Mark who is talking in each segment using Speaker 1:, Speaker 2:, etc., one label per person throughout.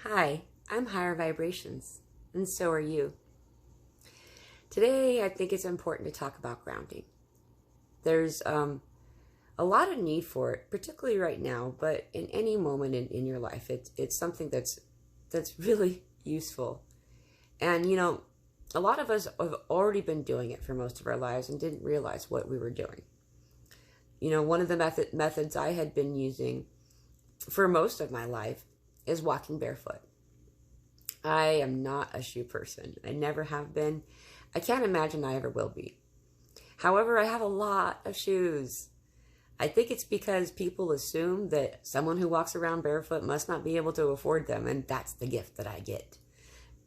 Speaker 1: Hi, I'm Higher Vibrations, and so are you. Today, I think it's important to talk about grounding. There's a lot of need for it, particularly right now, but in any moment in your life, it's something that's really useful. And a lot of us have already been doing it for most of our lives and didn't realize what we were doing. One of the methods I had been using for most of my life is walking barefoot. I am not a shoe person. I never have been. I can't imagine I ever will be. However, I have a lot of shoes. I think it's because people assume that someone who walks around barefoot must not be able to afford them, and that's the gift that I get.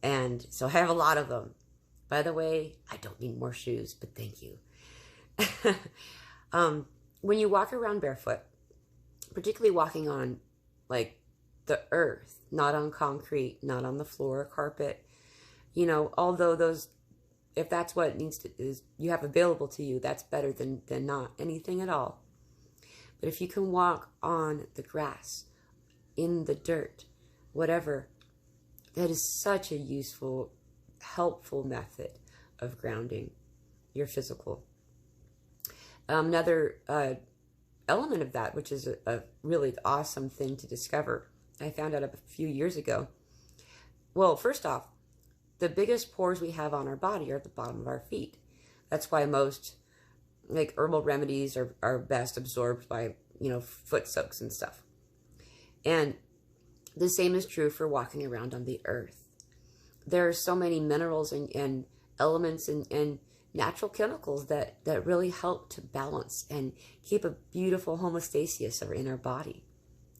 Speaker 1: And so I have a lot of them. By the way, I don't need more shoes, but thank you. When you walk around barefoot, particularly walking on like the earth, not on concrete, not on the floor or carpet, although those, if that's what is you have available to you, that's better than not anything at all. But if you can walk on the grass, in the dirt, whatever, that is such a useful, helpful method of grounding your physical. Another element of that, which is a really awesome thing to discover, I found out a few years ago. Well, first off, the biggest pores we have on our body are at the bottom of our feet. That's why most herbal remedies are best absorbed by, foot soaks and stuff. And the same is true for walking around on the earth. There are so many minerals and elements and natural chemicals that really help to balance and keep a beautiful homeostasis in our body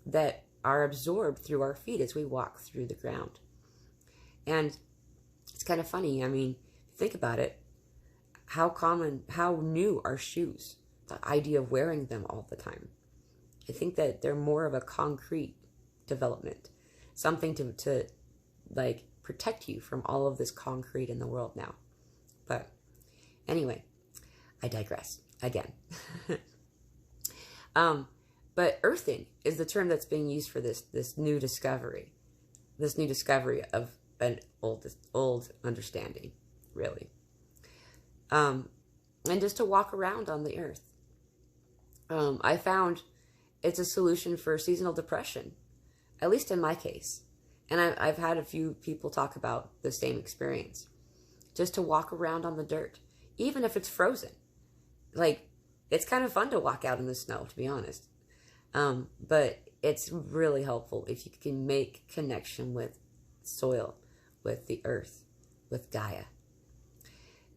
Speaker 1: that are absorbed through our feet as we walk through the ground. And it's kind of funny. I mean, think about it. How new are shoes? The idea of wearing them all the time. I think that they're more of a concrete development. Something to protect you from all of this concrete in the world now. But anyway, I digress again. But earthing is the term that's being used for this new discovery of an old understanding, really. And just to walk around on the earth. I found it's a solution for seasonal depression, at least in my case. And I've had a few people talk about the same experience. Just to walk around on the dirt, even if it's frozen. It's kind of fun to walk out in the snow, to be honest. But it's really helpful if you can make connection with soil, with the earth, with Gaia.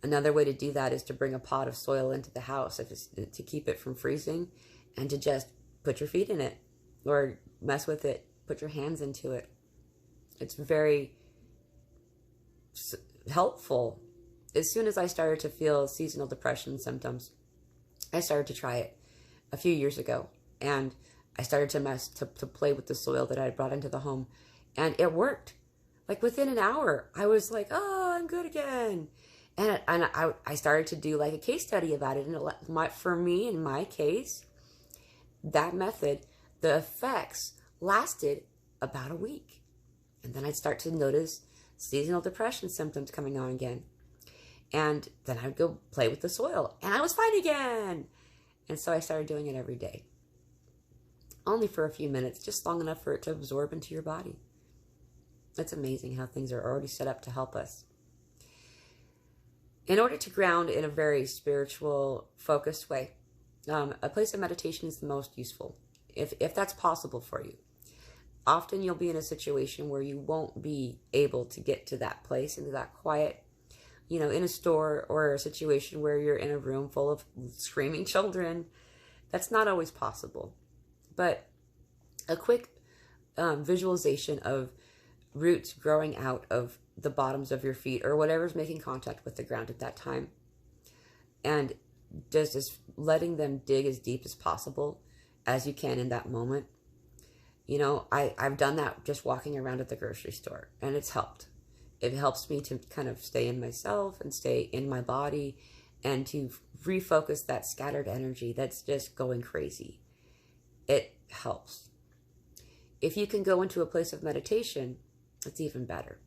Speaker 1: Another way to do that is to bring a pot of soil into the house to keep it from freezing, and to just put your feet in it or mess with it, put your hands into it. It's very helpful. As soon as I started to feel seasonal depression symptoms, I started to try it a few years ago, and I started to play with the soil that I had brought into the home, and it worked. Within an hour, I was like, oh, I'm good again. And I started to do a case study about it. And for me, in my case, that method, the effects lasted about a week. And then I'd start to notice seasonal depression symptoms coming on again. And then I'd go play with the soil, and I was fine again. And so I started doing it every day. Only for a few minutes, just long enough for it to absorb into your body. It's amazing how things are already set up to help us. In order to ground in a very spiritual, focused way, a place of meditation is the most useful, if that's possible for you. Often you'll be in a situation where you won't be able to get to that place, into that quiet, in a store, or a situation where you're in a room full of screaming children. That's not always possible. But a quick visualization of roots growing out of the bottoms of your feet, or whatever's making contact with the ground at that time, and just letting them dig as deep as possible as you can in that moment. I've done that just walking around at the grocery store, and it's helped. It helps me to kind of stay in myself and stay in my body, and to refocus that scattered energy that's just going crazy. It helps. If you can go into a place of meditation It's even better.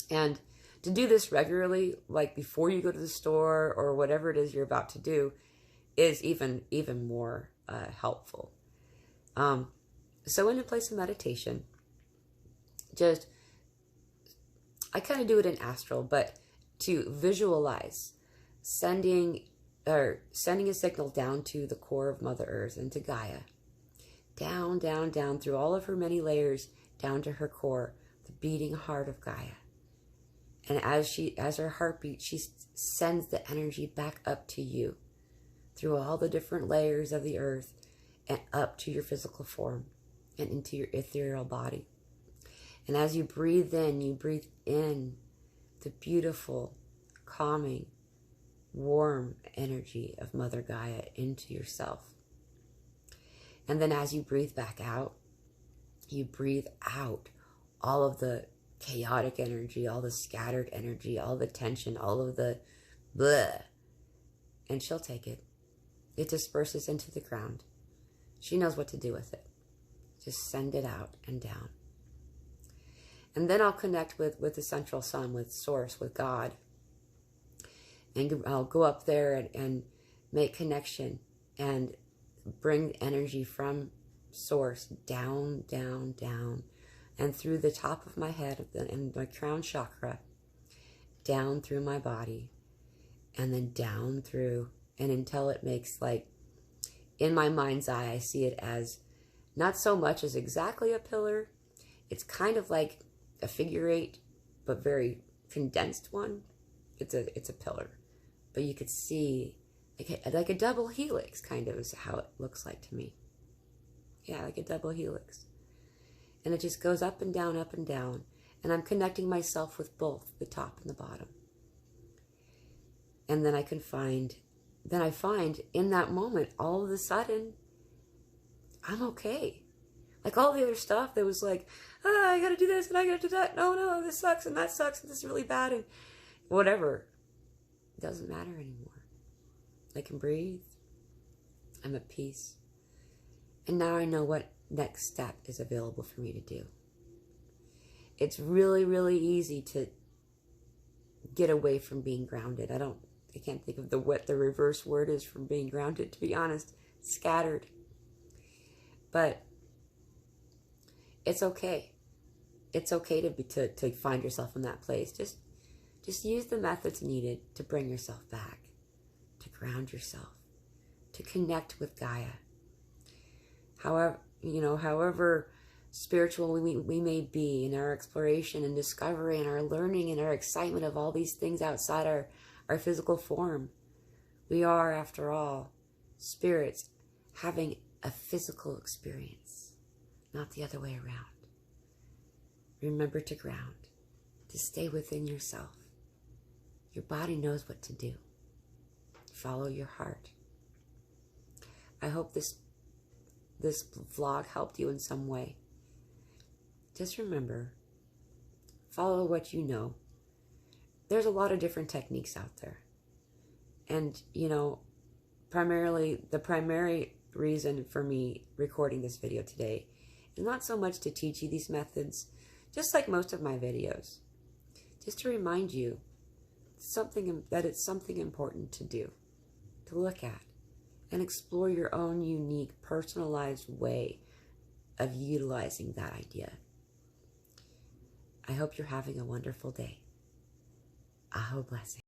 Speaker 1: And to do this regularly, like before you go to the store or whatever it is you're about to do, is even more helpful. So in a place of meditation, just, I kind of do it in astral, but to visualize sending a signal down to the core of Mother Earth and to Gaia, down, down, down through all of her many layers, down to her core, the beating heart of Gaia. And as her heart beats, she sends the energy back up to you through all the different layers of the earth and up to your physical form and into your ethereal body. And as you breathe in the beautiful, calming, warm energy of Mother Gaia into yourself. And then as you breathe back out, you breathe out all of the chaotic energy, all the scattered energy, all the tension, all of the bleh. And she'll take it. It disperses into the ground. She knows what to do with it. Just send it out and down. And then I'll connect with the central sun, with Source, with God. And I'll go up there and make connection and bring energy from Source down, down, down, and through the top of my head and my crown chakra, down through my body, and then down through, and until it makes, like, in my mind's eye, I see it as not so much as exactly a pillar. It's kind of like a figure eight, but very condensed one. It's a pillar, but you could see like a double helix, kind of is how it looks like to me. Yeah, like a double helix. And it just goes up and down, and I'm connecting myself with both the top and the bottom. And then I find in that moment, all of a sudden, I'm okay. Like all the other stuff that was like, I gotta do this and I gotta do that. No, this sucks and that sucks and this is really bad and whatever. It doesn't matter anymore. I can breathe. I'm at peace. And now I know what next step is available for me to do. It's really, really easy to get away from being grounded. I can't think of what the reverse word is from being grounded, to be honest. Scattered. But it's okay. It's okay to find yourself in that place. Just use the methods needed to bring yourself back, to ground yourself, to connect with Gaia. However spiritual we may be in our exploration and discovery and our learning and our excitement of all these things outside our physical form, we are, after all, spirits having a physical experience, not the other way around. Remember to ground, to stay within yourself. Your body knows what to do. Follow your heart. I hope this vlog helped you in some way. Just remember, follow what you know. There's a lot of different techniques out there. And, the primary reason for me recording this video today is not so much to teach you these methods, just like most of my videos, just to remind you that it's something important to do, to look at, and explore your own unique, personalized way of utilizing that idea. I hope you're having a wonderful day. Aho blessing.